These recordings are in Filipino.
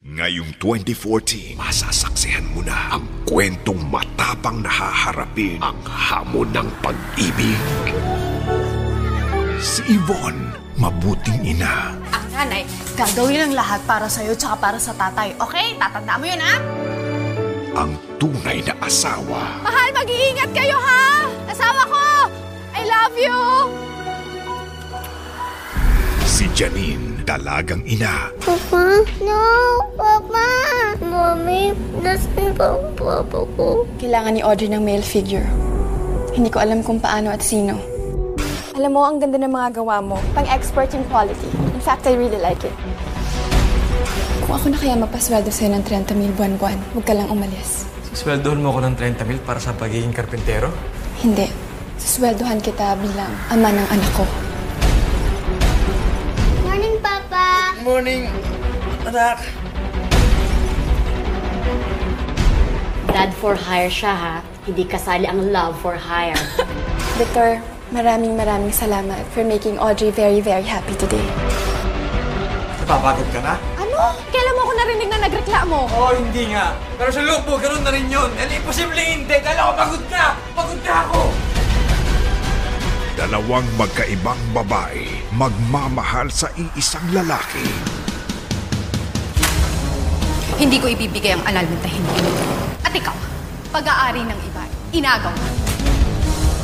Ngayong 2014, masasaksihan mo na ang kwentong matapang na haharapin ang hamon ng pag-ibig. Si Yvonne, mabuting ina. Ang nanay, gagawin ang lahat para sa'yo tsaka para sa tatay. Okay? Tatanda mo yun, ha? Ang tunay na asawa. Mahal, mag-iingat kayo, ha? Asawa ko! I love you! Si Janine, dalagang ina. Papa, no! Papa! Mommy, nasaan ba ang papa ko? Kailangan ni Audrey ng male figure. Hindi ko alam kung paano at sino. Alam mo, ang ganda ng mga gawa mo. Pang-expert yung quality. In fact, I really like it. Kung ako na kaya magpasweldo sa'yo ng 30,000 buwan-buwan, huwag ka lang umalis. Sisweldohan mo ako ng 30,000 para sa pagiging karpintero? Hindi. Sisweldohan kita bilang ama ng anak ko. Morning, Papa! Morning, anak! Dad for hire siya, ha? Hindi kasali ang love for hire. Victor, maraming salamat for making Audrey very, very happy today. Napapagod ka na? Ano? Kailan mo ako narinig na nagreklamo? Oo, hindi nga. Pero sa loob mo, ganun na rin yun. Imposible hindi. Dahil ako pagod na! Pagod na ako! Dalawang magkaibang babae, magmamahal sa iisang lalaki. Hindi ko ibibigay ang anal ng tahimik. At ikaw, pag-aari ng iba, inagaw mo.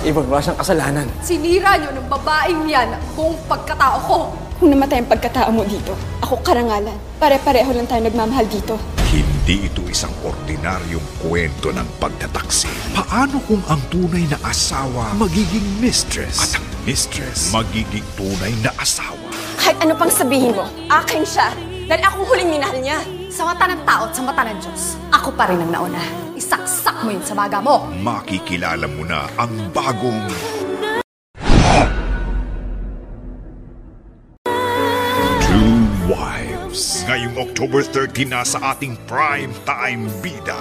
Ibang ba siyang kasalanan? Sinira niyo ng babaeng yan ang buong pagkatao ko. Kung namatay ang pagkatao mo dito, ako karangalan. Pare-pareho lang tayo nagmamahal dito. Hindi ito isang ordinaryong kwento ng pagtataksil. Paano kung ang tunay na asawa magiging mistress at ang mistress magiging tunay na asawa? Kahit ano pang sabihin mo, akin siya. Dahil akong huling minahal niya. Sa mata ng tao at sa mata ng Diyos, ako pa rin ang nauna. Isaksak mo yun sa baga mo. Makikilala mo na ang bagong Two Wives. Ngayong October 30 na sa ating prime time bida.